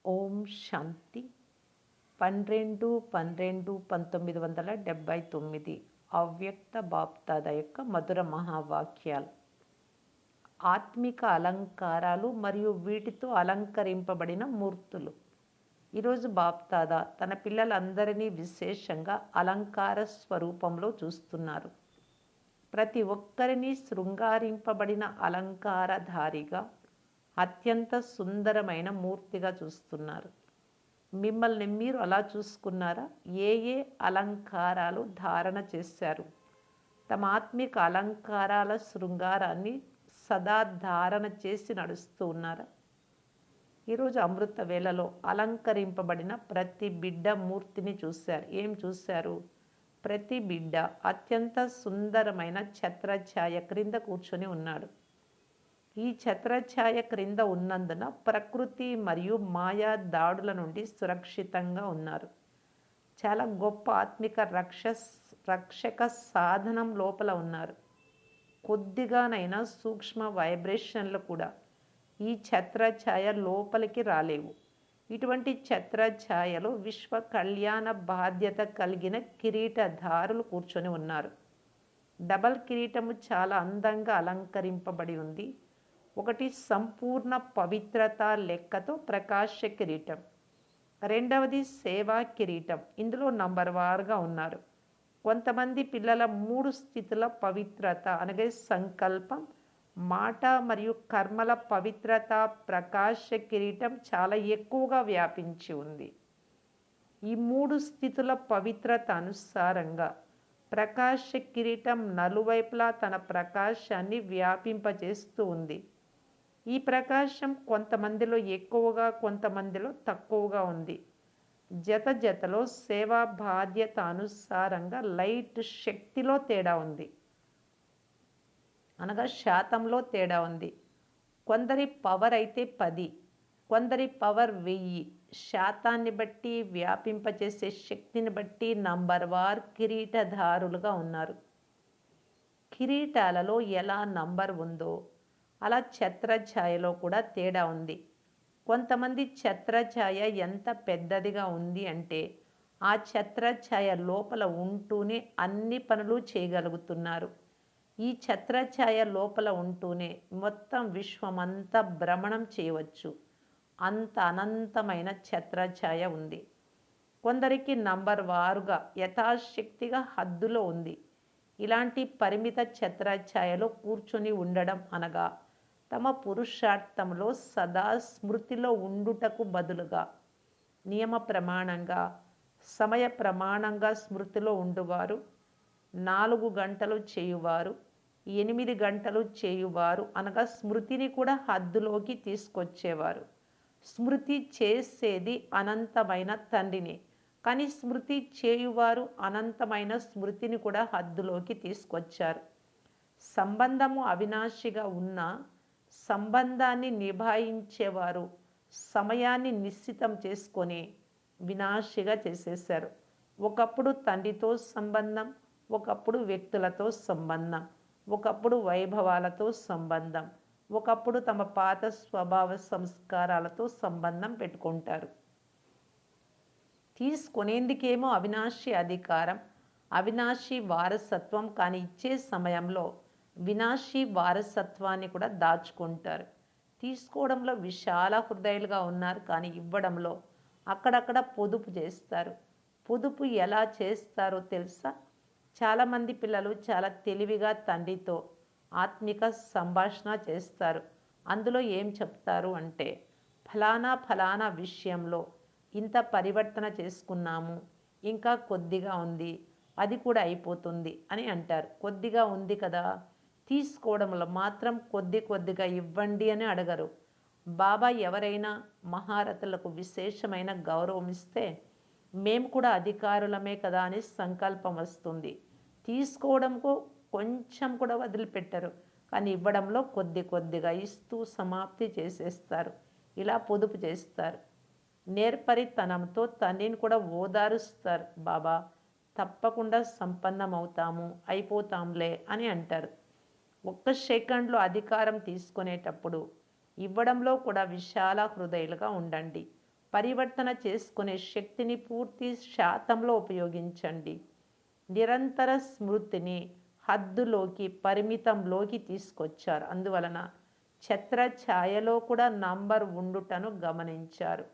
ఓం శాంతి 12/12/1979 అవ్యక్త బాప్దాద యొక్క మధుర మహావాక్యాలు. ఆత్మిక అలంకారాలు మరియు వీటితో అలంకరింపబడిన మూర్తులు. ఈరోజు బాప్దాద తన పిల్లలందరినీ విశేషంగా అలంకార స్వరూపంలో చూస్తున్నారు. ప్రతి ఒక్కరిని శృంగారింపబడిన అలంకారధారిగా, అత్యంత సుందరమైన మూర్తిగా చూస్తున్నారు. మిమ్మల్ని మీరు అలా చూసుకున్నారా? ఏ ఏ అలంకారాలు ధారణ చేశారు? తమ ఆత్మిక అలంకారాల శృంగారాన్ని సదా ధారణ చేసి నడుస్తూ ఉన్నారా? ఈరోజు అమృత వేళలో అలంకరింపబడిన ప్రతి బిడ్డ మూర్తిని చూశారు. ఏం చూశారు? ప్రతి బిడ్డ అత్యంత సుందరమైన ఛత్రఛాయ క్రింద కూర్చొని ఉన్నాడు. ఈ ఛత్రఛాయ క్రింద ఉన్నందున ప్రకృతి మరియు మాయా దాడుల నుండి సురక్షితంగా ఉన్నారు. చాలా గొప్ప ఆత్మిక రక్షక సాధనం లోపల ఉన్నారు. కొద్దిగానైనా సూక్ష్మ వైబ్రేషన్లు కూడా ఈ ఛత్రఛాయ లోపలికి రాలేవు. ఇటువంటి ఛత్రఛాయలో విశ్వ కళ్యాణ బాధ్యత కలిగిన కిరీటధారులు కూర్చొని ఉన్నారు. డబల్ కిరీటము చాలా అందంగా అలంకరింపబడి ఉంది. ఒకటి సంపూర్ణ పవిత్రత లెక్కతో ప్రకాశ కిరీటం, రెండవది సేవా కిరీటం. ఇందులో నంబర్ వారుగా ఉన్నారు. కొంతమంది పిల్లల 3 స్థితుల పవిత్రత అనగా సంకల్పం, మాట మరియు కర్మల పవిత్రత ప్రకాశ కిరీటం చాలా ఎక్కువగా వ్యాపించి ఉంది. ఈ 3 స్థితుల పవిత్రత అనుసారంగా ప్రకాశ కిరీటం నలువైపులా తన ప్రకాశాన్ని వ్యాపింపజేస్తూ ఉంది. ఈ ప్రకాశం కొంతమందిలో ఎక్కువగా, కొంతమందిలో తక్కువగా ఉంది. జతలో సేవా బాధ్యత అనుసారంగా లైట్ శక్తిలో తేడా ఉంది, అనగా శాతంలో తేడా ఉంది. కొందరి పవర్ అయితే 10, కొందరి పవర్ 1000. శాతాన్ని బట్టి, వ్యాపింపచేసే శక్తిని బట్టి నంబర్ వార్ కిరీటధారులుగా ఉన్నారు. కిరీటాలలో ఎలా నంబర్ ఉందో అలా ఛత్రఛాయలో కూడా తేడా ఉంది. కొంతమంది ఛత్రఛాయ ఎంత పెద్దదిగా ఉంది అంటే ఆ ఛత్రఛాయ లోపల ఉంటూనే అన్ని పనులు చేయగలుగుతున్నారు. ఈ ఛత్రఛాయ లోపల ఉంటూనే మొత్తం విశ్వమంతా భ్రమణం చేయవచ్చు. అంత అనంతమైన ఛత్రఛాయ ఉంది. కొందరికి నంబర్ వారుగా యథాశక్తిగా హద్దులో ఉంది. ఇలాంటి పరిమిత ఛత్రఛాయలో కూర్చొని ఉండడం అనగా తమ పురుషార్థంలో సదా స్మృతిలో ఉండుటకు బదులుగా నియమ ప్రమాణంగా, సమయ ప్రమాణంగా స్మృతిలో ఉండువారు, 4 గంటలు చేయువారు, 8 గంటలు చేయువారు అనగా స్మృతిని కూడా హద్దులోకి తీసుకొచ్చేవారు. స్మృతి చేసేది అనంతమైన తండ్రిని, కానీ స్మృతి చేయువారు అనంతమైన స్మృతిని కూడా హద్దులోకి తీసుకొచ్చారు. సంబంధము అవినాశిగా ఉన్న సంబంధాన్ని నిభాయించేవారు సమయాన్ని నిశ్చితం చేసుకొని వినాశిగా చేసేశారు. ఒకప్పుడు తండ్రితో సంబంధం, ఒకప్పుడు వ్యక్తులతో సంబంధం, ఒకప్పుడు వైభవాలతో సంబంధం, ఒకప్పుడు తమ పాత స్వభావ సంస్కారాలతో సంబంధం పెట్టుకుంటారు. తీసుకునేందుకేమో అవినాశి అధికారం, అవినాశి వారసత్వం, కానీ ఇచ్చే సమయంలో వినాశీ వారసత్వాన్ని కూడా దాచుకుంటారు. తీసుకోవడంలో విశాల హృదయాలుగా ఉన్నారు, కానీ ఇవ్వడంలో అక్కడక్కడ పొదుపు చేస్తారు. పొదుపు ఎలా చేస్తారో తెలుసా? చాలామంది పిల్లలు చాలా తెలివిగా తండ్రితో ఆత్మిక సంభాషణ చేస్తారు. అందులో ఏం చెప్తారు అంటే, ఫలానా విషయంలో ఇంత పరివర్తన చేసుకున్నాము, ఇంకా కొద్దిగా ఉంది, అది కూడా అయిపోతుంది అని అంటారు. కొద్దిగా ఉంది కదా, తీసుకోవడంలో మాత్రం కొద్దిగా ఇవ్వండి అని అడగరు. బాబా ఎవరైనా మహారథులకు విశేషమైన గౌరవం ఇస్తే మేము కూడా అధికారులమే కదా అని సంకల్పం వస్తుంది. తీసుకోవడంకు కొంచెం కూడా వదిలిపెట్టరు, కానీ ఇవ్వడంలో కొద్దిగా ఇస్తూ సమాప్తి చేసేస్తారు. ఇలా పొదుపు చేస్తారు. నేర్పరితనంతో తండ్రిని కూడా ఓదారుస్తారు. బాబా తప్పకుండా సంపన్నం అయిపోతాంలే అని అంటారు. ఒక్క సెకండ్లో అధికారం తీసుకునేటప్పుడు ఇవ్వడంలో కూడా విశాల హృదయులుగా ఉండండి. పరివర్తన చేసుకునే శక్తిని పూర్తి శాతంలో ఉపయోగించండి. నిరంతర స్మృతిని హద్దులోకి, పరిమితంలోకి తీసుకొచ్చారు. అందువలన ఛత్రఛాయలో కూడా నంబర్ ఉండుటను గమనించారు.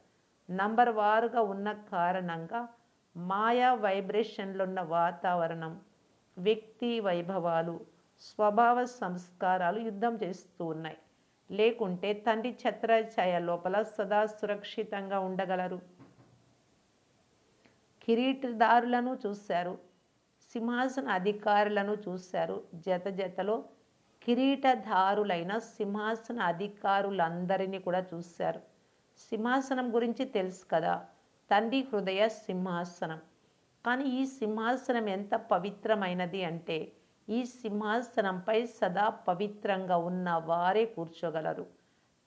నంబర్ వారుగా ఉన్న కారణంగా మాయా వైబ్రేషన్లున్న వాతావరణం, వ్యక్తి వైభవాలు, స్వభావ సంస్కారాలు యుద్ధం చేస్తూ ఉన్నాయి. లేకుంటే తండ్రి ఛత్రఛాయ లోపల సదా సురక్షితంగా ఉండగలరు. కిరీటదారులను చూశారు, సింహాసన అధికారులను చూశారు. జత జతలో కిరీటధారులైన సింహాసన అధికారులందరినీ కూడా చూశారు. సింహాసనం గురించి తెలుసు కదా, తండ్రి హృదయ సింహాసనం. కానీ ఈ సింహాసనం ఎంత పవిత్రమైనది అంటే, ఈ సింహాసనంపై సదా పవిత్రంగా ఉన్న వారే కూర్చోగలరు.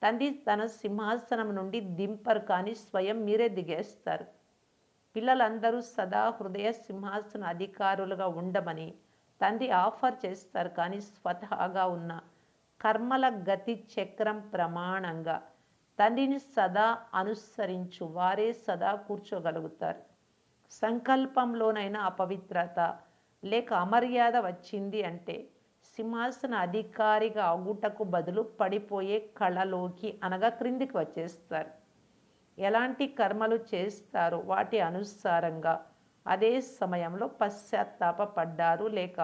తండ్రి తన సింహాసనం నుండి దింపరు, కానీ స్వయం మీరే దిగేస్తారు. పిల్లలందరూ సదా హృదయ సింహాసన అధికారులుగా ఉండమని తండ్రి ఆఫర్ చేస్తారు. కానీ స్వతహాగా ఉన్న కర్మల గతి చక్రం ప్రమాణంగా తండ్రిని సదా అనుసరించు వారే సదా కూర్చోగలుగుతారు. సంకల్పంలోనైనా అపవిత్రత లేక అమర్యాద వచ్చింది అంటే సింహాసన అధికారిగా అగుటకు బదులు పడిపోయే కళలోకి అనగా క్రిందికి వచ్చేస్తారు. ఎలాంటి కర్మలు చేస్తారో వాటి అనుసారంగా అదే సమయంలో పశ్చాత్తాపడ్డారు లేక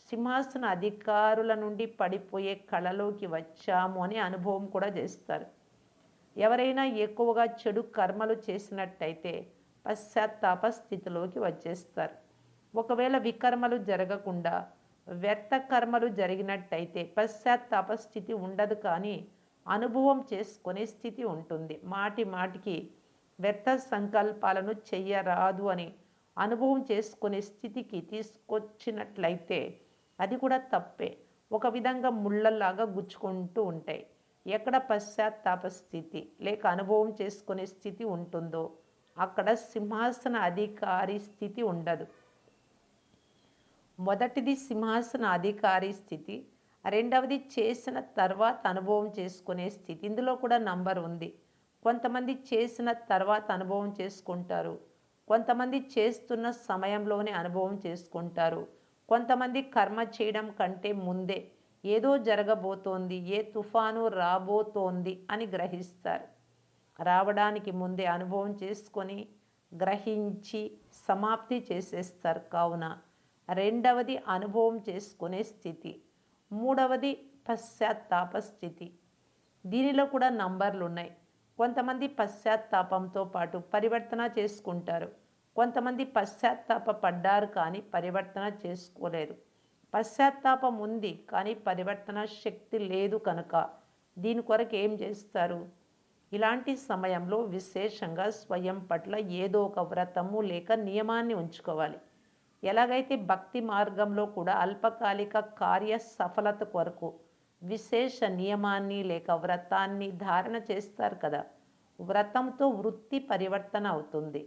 సింహాసన అధికారుల నుండి పడిపోయే కళలోకి వచ్చాము అని అనుభవం కూడా చేస్తారు. ఎవరైనా ఎక్కువగా చెడు కర్మలు చేసినట్టయితే పశ్చాత్తాప స్థితిలోకి వచ్చేస్తారు. ఒకవేళ వికర్మలు జరగకుండా వ్యర్థ కర్మలు జరిగినట్టయితే పశ్చాత్తాప స్థితి ఉండదు, కానీ అనుభవం చేసుకునే స్థితి ఉంటుంది. మాటి మాటికి వ్యర్థ సంకల్పాలను చెయ్యరాదు అని అనుభవం చేసుకునే స్థితికి తీసుకొచ్చినట్లయితే అది కూడా తప్పే. ఒక విధంగా ముళ్ళలాగా గుచ్చుకుంటూ ఉంటాయి. ఎక్కడ పశ్చాత్తాప స్థితి లేక అనుభవం చేసుకునే స్థితి ఉంటుందో అక్కడ సింహాసన అధికారి స్థితి ఉండదు. మొదటిది సింహాసన అధికారి స్థితి, రెండవది చేసిన తర్వాత అనుభవం చేసుకునే స్థితి. ఇందులో కూడా నంబర్ ఉంది. కొంతమంది చేసిన తర్వాత అనుభవం చేసుకుంటారు, కొంతమంది చేస్తున్న సమయంలోనే అనుభవం చేసుకుంటారు, కొంతమంది కర్మ చేయడం కంటే ముందే ఏదో జరగబోతోంది, ఏ తుఫాను రాబోతోంది అని గ్రహిస్తారు. రావడానికి ముందే అనుభవం చేసుకొని గ్రహించి సమాప్తి చేసేస్తారు. కావున రెండవది అనుభవం చేసుకునే స్థితి, మూడవది పశ్చాత్తాప స్థితి. దీనిలో కూడా నంబర్లు ఉన్నాయి. కొంతమంది పశ్చాత్తాపంతో పాటు పరివర్తన చేసుకుంటారు, కొంతమంది పశ్చాత్తాపడ్డారు కానీ పరివర్తన చేసుకోలేరు. పశ్చాత్తాపం ఉంది కానీ పరివర్తన శక్తి లేదు కనుక దీని కొరకు ఏం చేస్తారు? ఇలాంటి సమయంలో విశేషంగా స్వయం పట్ల ఏదో ఒక వ్రతము లేక నియమాన్ని ఉంచుకోవాలి. ఎలాగైతే భక్తి మార్గంలో కూడా అల్పకాలిక కార్య సఫలత కొరకు విశేష నియమాన్ని లేక వ్రతాన్ని ధారణ చేస్తారు కదా, వ్రతంతో వృత్తి పరివర్తన అవుతుంది.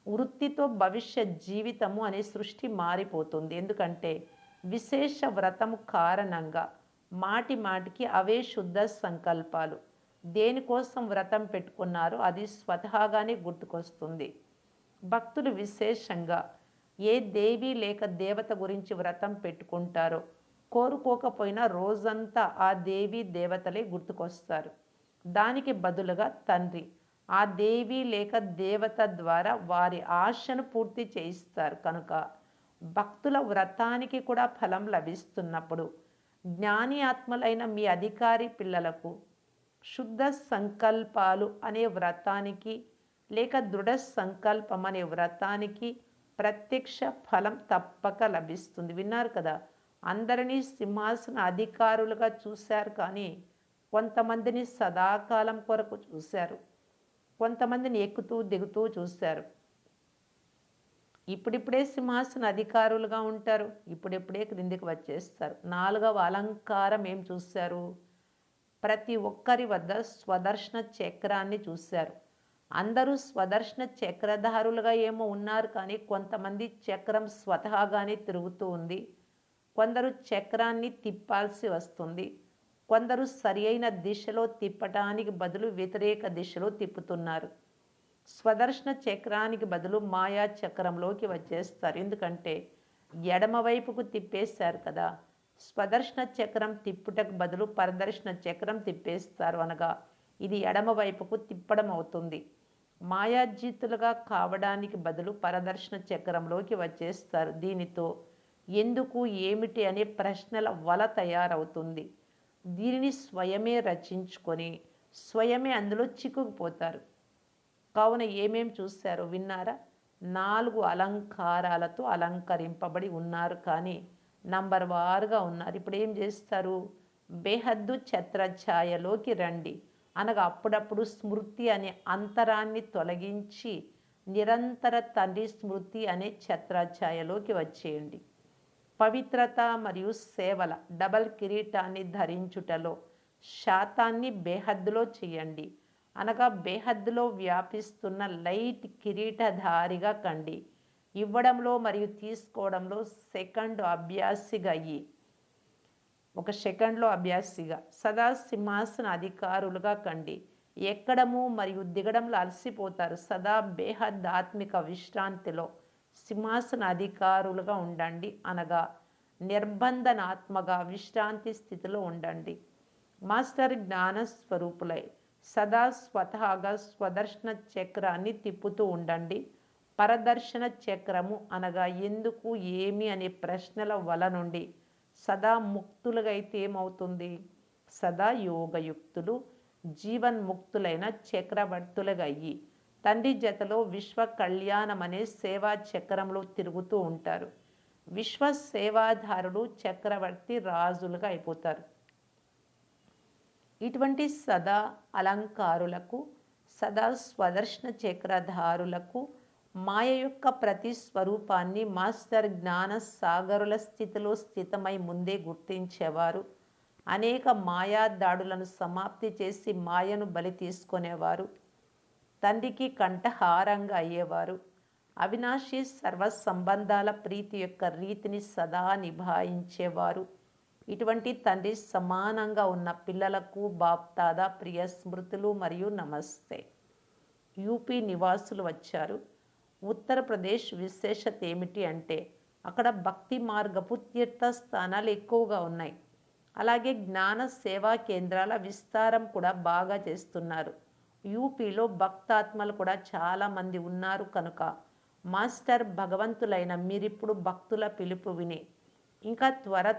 వృత్తితో భవిష్య జీవితము అనే సృష్టి మారిపోతుంది. ఎందుకంటే విశేష వ్రతము కారణంగా మాటి మాటికి అవే శుద్ధ సంకల్పాలు. దేనికోసం వ్రతం పెట్టుకున్నారో అది స్వతహాగానే గుర్తుకొస్తుంది. భక్తులు విశేషంగా ఏ దేవి లేక దేవత గురించి వ్రతం పెట్టుకుంటారో కోరుకోకపోయినా రోజంతా ఆ దేవి దేవతలే గుర్తుకొస్తారు. దానికి బదులుగా తండ్రి ఆ దేవి లేక దేవత ద్వారా వారి ఆశను పూర్తి చేయిస్తారు. కనుక భక్తుల వ్రతానికి కూడా ఫలం లభిస్తున్నప్పుడు జ్ఞాని ఆత్మలైన మీ అధికారి పిల్లలకు శుద్ధ సంకల్పాలు అనే వ్రతానికి లేక దృఢ సంకల్పం అనే వ్రతానికి ప్రత్యక్ష ఫలం తప్పక లభిస్తుంది. విన్నారు కదా, అందరినీ సింహాసన అధికారులుగా చూశారు, కానీ కొంతమందిని సదాకాలం కొరకు చూశారు, కొంతమందిని ఎక్కుతూ దిగుతూ చూశారు. ఇప్పుడిప్పుడే సింహాసన అధికారులుగా ఉంటారు, ఇప్పుడిప్పుడే క్రిందికి వచ్చేస్తారు. నాలుగవ అలంకారం ఏం చూశారు? ప్రతి ఒక్కరి వద్ద స్వదర్శన చక్రాన్ని చూశారు. అందరూ స్వదర్శన చక్రధారులుగా ఏమో ఉన్నారు, కానీ కొంతమంది చక్రం స్వతహాగానే తిరుగుతూ ఉంది, కొందరు చక్రాన్ని తిప్పాల్సి వస్తుంది, కొందరు సరి అయిన దిశలో తిప్పటానికి బదులు వ్యతిరేక దిశలో తిప్పుతున్నారు. స్వదర్శన చక్రానికి బదులు మాయా చక్రంలోకి వచ్చేస్తారు. ఎందుకంటే ఎడమవైపుకు తిప్పేశారు కదా. స్వదర్శన చక్రం తిప్పుటకు బదులు పరదర్శన చక్రం తిప్పేస్తారు అనగా ఇది ఎడమవైపుకు తిప్పడం అవుతుంది. మాయాజీతులుగా కావడానికి బదులు పరదర్శన చక్రంలోకి వచ్చేస్తారు. దీనితో ఎందుకు ఏమిటి అనే ప్రశ్నల వల తయారవుతుంది. దీనిని స్వయమే రచించుకొని స్వయమే అందులో చిక్కుకుపోతారు. కావున ఏమేం చూశారో విన్నారా? 4 అలంకారాలతో అలంకరింపబడి ఉన్నారు. కానీ నంబర్ వారుగా ఉన్నారు. ఇప్పుడు ఏం చేస్తారు? బేహద్దు ఛత్రఛాయలోకి రండి అనగా అప్పుడప్పుడు స్మృతి అనే అంతరాన్ని తొలగించి నిరంతర తండ్రి స్మృతి అనే ఛత్రఛాయలోకి వచ్చేయండి. పవిత్రత మరియు సేవల డబల్ కిరీటాన్ని ధరించుటలో శాతాన్ని బేహద్దులో చేయండి అనగా బేహద్దులో వ్యాపిస్తున్న లైట్ కిరీటధారిగా కండి. ఇవ్వడంలో మరియు తీసుకోవడంలో ఒక సెకండ్లో అభ్యాసిగా సదా సింహాసన అధికారులుగా కండి. ఎక్కడము మరియు దిగడంలో అలసిపోతారు. సదా బేహద్ ఆత్మిక విశ్రాంతిలో సింహాసన అధికారులుగా ఉండండి అనగా నిర్బంధనాత్మగా విశ్రాంతి స్థితిలో ఉండండి. మాస్టర్ జ్ఞాన స్వరూపులై సదా స్వతహాగా స్వదర్శన చక్రాన్ని తిప్పుతూ ఉండండి. పరదర్శన చక్రము అనగా ఎందుకు ఏమి అనే ప్రశ్నల వల నుండి సదా ముక్తులుగా అయితే ఏమవుతుంది? సదా యోగయుక్తులు జీవన్ముక్తులైన చక్రవర్తులుగా అయ్యి తండ్రి జతలో విశ్వ కళ్యాణం అనే సేవా చక్రంలో తిరుగుతూ ఉంటారు. విశ్వ సేవాధారులు చక్రవర్తి రాజులుగా అయిపోతారు. ఇటువంటి సదా అలంకారులకు సదా స్వదర్శన చక్రధారులకు మాయ యొక్క ప్రతి స్వరూపాన్ని మాస్టర్ జ్ఞాన సాగరుల స్థితిలో స్థితమై ముందే గుర్తించేవారు. అనేక మాయా దాడులను సమాప్తి చేసి మాయను బలి తీసుకునేవారు. తండ్రికి కంఠహారంగా అయ్యేవారు. అవినాశి సర్వ సంబంధాల ప్రీతి యొక్క రీతిని సదా నిభాయించేవారు. ఇటువంటి తండ్రి సమానంగా ఉన్న పిల్లలకు బాప్దాదా ప్రియ స్మృతులు మరియు నమస్తే. యూపీ నివాసులు వచ్చారు. ఉత్తరప్రదేశ్ విశేషత ఏమిటి అంటే అక్కడ భక్తి మార్గపు తీర్థస్థానాలు ఎక్కువగా ఉన్నాయి. అలాగే జ్ఞాన సేవా కేంద్రాల విస్తారం కూడా బాగా చేస్తున్నారు. యూపీలో భక్తాత్మలు కూడా చాలామంది ఉన్నారు కనుక మాస్టర్ భగవంతులైన మీరిప్పుడు భక్తుల పిలుపు విని ఇంకా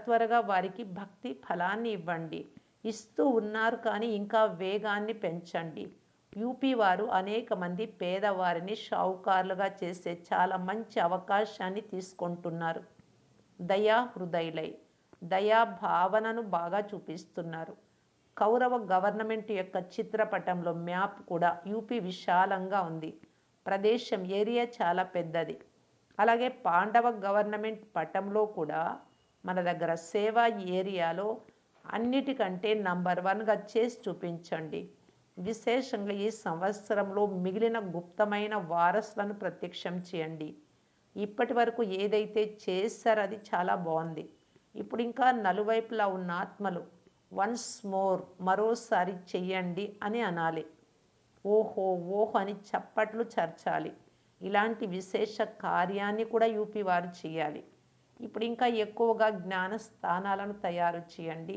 త్వరగా వారికి భక్తి ఫలాన్ని ఇవ్వండి. ఇస్తూ ఉన్నారు కానీ ఇంకా వేగాన్ని పెంచండి. యూపీ వారు అనేక మంది పేదవారిని షావుకారులుగా చేసే చాలా మంచి అవకాశాన్ని తీసుకుంటున్నారు. దయా హృదయులై దయా భావనను బాగా చూపిస్తున్నారు. కౌరవ గవర్నమెంట్ యొక్క చిత్రపటంలో మ్యాప్ కూడా యూపీ విశాలంగా ఉంది. ప్రదేశం ఏరియా చాలా పెద్దది. అలాగే పాండవ గవర్నమెంట్ పటంలో కూడా మన దగ్గర సేవా ఏరియాలో అన్నిటికంటే నంబర్ 1గా చేసి చూపించండి. విశేషంగా ఈ సంవత్సరంలో మిగిలిన గుప్తమైన వారసులను ప్రత్యక్షం చేయండి. ఇప్పటి వరకు ఏదైతే చేశారో అది చాలా బాగుంది. ఇప్పుడు ఇంకా నలువైపులా ఉన్న ఆత్మలు వన్స్ మోర్ మరోసారి చెయ్యండి అని అనాలి. ఓహో ఓహో అని చప్పట్లు చర్చాలి. ఇలాంటి విశేష కార్యాన్ని కూడా యూపీ వారు చేయాలి. ఇప్పుడు ఇంకా ఎక్కువగా జ్ఞాన స్థానాలను తయారు చేయండి.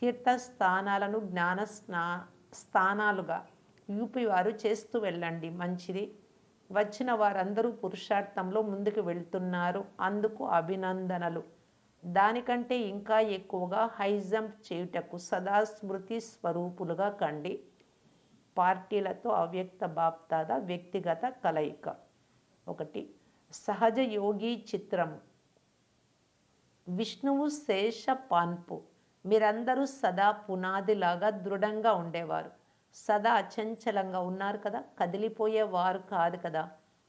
తీర్థస్థానాలను జ్ఞాన స్థానాలుగా యూపీ వారు చేస్తూ వెళ్ళండి. మంచిది. వచ్చిన వారందరూ పురుషార్థంలో ముందుకు వెళ్తున్నారు. అందుకు అభినందనలు. దానికంటే ఇంకా ఎక్కువగా హై జంప్ చేయుటకు సదా స్మృతి స్వరూపులుగా కండి. పార్టీలతో అవ్యక్త బాప్దాదా వ్యక్తిగత కలయిక. 1 సహజ యోగి చిత్రము. విష్ణువు శేష పాన్పు. మీరందరూ సదా పునాదిలాగా దృఢంగా ఉండేవారు. సదా అచంచలంగా ఉన్నారు కదా. కదిలిపోయేవారు కాదు కదా.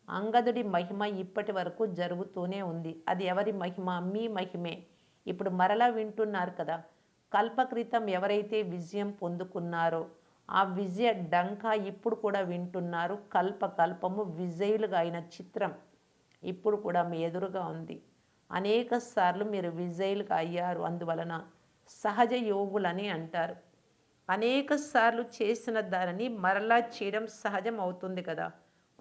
అంగదుడి మహిమ ఇప్పటి వరకు జరుగుతూనే ఉంది. అది ఎవరి మహిమ? మీ మహిమే. ఇప్పుడు మరలా వింటున్నారు కదా. కల్పక్రితం ఎవరైతే విజయం పొందుకున్నారో ఆ విజయ డంకా ఇప్పుడు కూడా వింటున్నారు. కల్పము విజయులుగా అయిన చిత్రం ఇప్పుడు కూడా మీ ఎదురుగా ఉంది. అనేక సార్లు మీరు విజయులుగా అయ్యారు. అందువలన సహజ యోగులని అంటారు. అనేక సార్లు చేసిన దానిని మరలా చేయడం సహజం అవుతుంది కదా.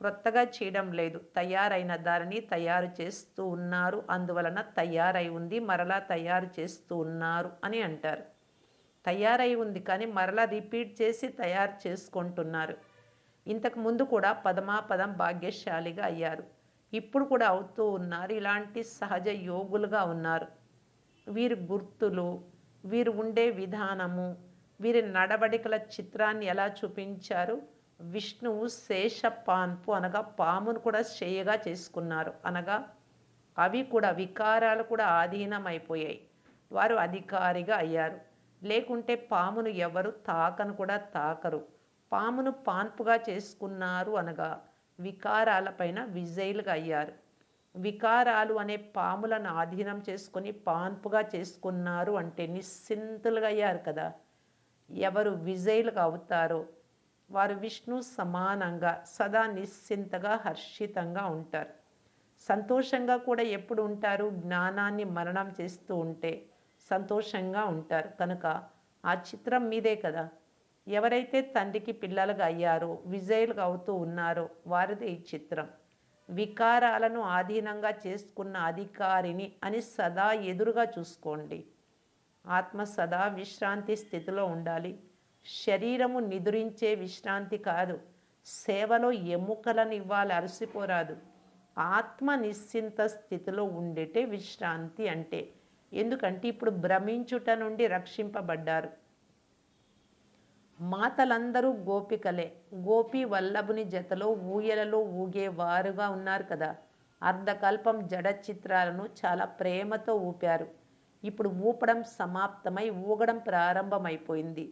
క్రొత్తగా చేయడం లేదు, తయారైన దానిని తయారు చేస్తూ ఉన్నారు, అందువలన తయారై ఉంది, మరలా తయారు చేస్తూ ఉన్నారు అని అంటారు. తయారై ఉంది కానీ మరలా రిపీట్ చేసి తయారు చేసుకుంటున్నారు. ఇంతకు ముందు కూడా పదమాపదం భాగ్యశాలిగా అయ్యారు, ఇప్పుడు కూడా అవుతూ ఉన్నారు. ఇలాంటి సహజ యోగులుగా ఉన్నారు. వీరి గుర్తులు, వీరు ఉండే విధానము, వీరి నడవడికల చిత్రాన్ని ఎలా చూపించారు? విష్ణువు శేషపాన్పు అనగా పామును కూడా శయ్యగా చేసుకున్నారు. అనగా అవి కూడా వికారాలు కూడా ఆధీనమైపోయాయి, వారు అధికారిగా అయ్యారు. లేకుంటే పామును ఎవరు తాకను కూడా తాకరు. పామును పాన్పుగా చేసుకున్నారు అనగా వికారాలపైన విజయులుగా అయ్యారు. వికారాలు అనే పాములను ఆధీనం చేసుకొని పాన్పుగా చేసుకున్నారు అంటే నిశ్చింతులుగా అయ్యారు కదా. ఎవరు విజయులుగా అవుతారో వారు విష్ణు సమానంగా సదా నిశ్చింతగా హర్షితంగా ఉంటారు. సంతోషంగా కూడా ఎప్పుడు ఉంటారు? జ్ఞానాన్ని మననం చేస్తూ ఉంటే సంతోషంగా ఉంటారు. కనుక ఆ చిత్రం మీదే కదా. ఎవరైతే తండ్రికి పిల్లలుగా అయ్యారో, విజయులుగా అవుతూ ఉన్నారో వారిదే ఈ చిత్రం. వికారాలను ఆధీనంగా చేసుకున్న అధికారిని అని సదా ఎదురుగా చూసుకోండి. ఆత్మ సదా విశ్రాంతి స్థితిలో ఉండాలి. శరీరము నిదురించే విశ్రాంతి కాదు, సేవలో ఎముకలను ఇవ్వాలి, అలసిపోరాదు. ఆత్మ నిశ్చింత స్థితిలో ఉండేటే విశ్రాంతి అంటే. ఎందుకంటే ఇప్పుడు భ్రమించుట నుండి రక్షింపబడ్డారు. మాతలందరూ గోపికలే. గోపి వల్లభుని జతలో ఊయలలో ఊగేవారుగా ఉన్నారు కదా. అర్ధకల్పం జడ చిత్రాలను చాలా ప్రేమతో ఊపారు. ఇప్పుడు ఊపడం సమాప్తమై ఊగడం ప్రారంభమైపోయింది.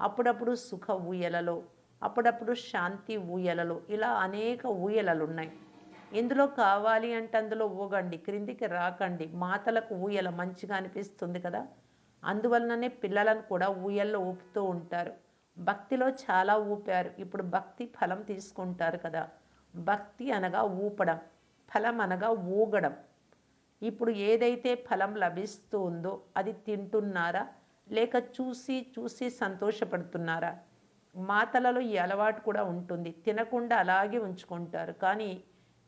అప్పుడప్పుడు సుఖ ఊయలలో, అప్పుడప్పుడు శాంతి ఊయలలో, ఇలా అనేక ఊయలలున్నాయి. ఎందులో కావాలి అంటే అందులో ఊగండి, క్రిందికి రాకండి. మాతలకు ఊయల మంచిగా అనిపిస్తుంది కదా, అందువలననే పిల్లలను కూడా ఊయల్లో ఊపుతూ ఉంటారు. భక్తిలో చాలా ఊపారు, ఇప్పుడు భక్తి ఫలం తీసుకుంటారు కదా. భక్తి అనగా ఊపడం, ఫలం అనగా ఊగడం. ఇప్పుడు ఏదైతే ఫలం లభిస్తూ ఉందో అది తింటున్నారా, లేక చూసి చూసి సంతోషపడుతున్నారా? మాతలలో ఈ అలవాటు కూడా ఉంటుంది, తినకుండా అలాగే ఉంచుకుంటారు. కానీ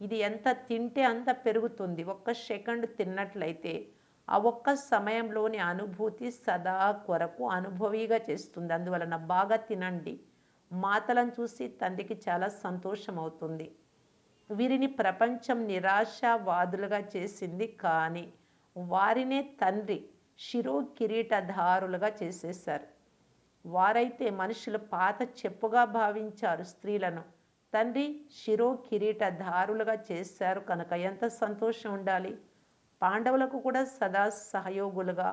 ఇది ఎంత తింటే అంత పెరుగుతుంది. ఒక్క సెకండ్ తిన్నట్లయితే ఆ ఒక్క సమయంలోని అనుభూతి సదా కొరకు అనుభవిగా చేస్తుంది. అందువలన బాగా తినండి. మాతలను చూసి తండ్రికి చాలా సంతోషం అవుతుంది. వీరిని ప్రపంచం నిరాశావాదులుగా చేసింది, కానీ వారినే తండ్రి శిరో కిరీటధారులుగా చేసేశారు. వారైతే మనుషులు పాత చెప్పుగా భావించారు స్త్రీలను. తండ్రి శిరో కిరీటధారులుగా చేశారు కనుక ఎంత సంతోషం ఉండాలి. పాండవులకు కూడా సదా సహయోగులుగా,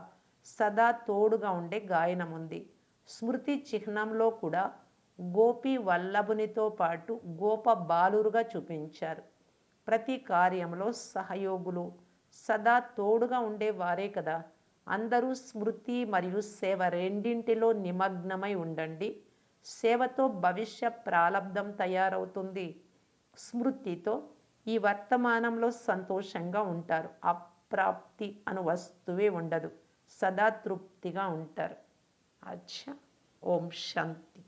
సదా తోడుగా ఉండే గాయనం ఉంది. స్మృతి చిహ్నంలో కూడా గోపి వల్లభునితో పాటు గోప బాలురుగా చూపించారు. ప్రతి కార్యంలో సహయోగులు, సదా తోడుగా ఉండేవారే కదా. అందరూ స్మృతి మరియు సేవ రెండింటిలో నిమగ్నమై ఉండండి. సేవతో భవిష్య ప్రాలబ్ధం తయారవుతుంది. స్మృతితో ఈ వర్తమానంలో సంతోషంగా ఉంటారు. అప్రాప్తి అను వస్తువే ఉండదు, సదా తృప్తిగా ఉంటారు. అచ్చా, ఓం శాంతి.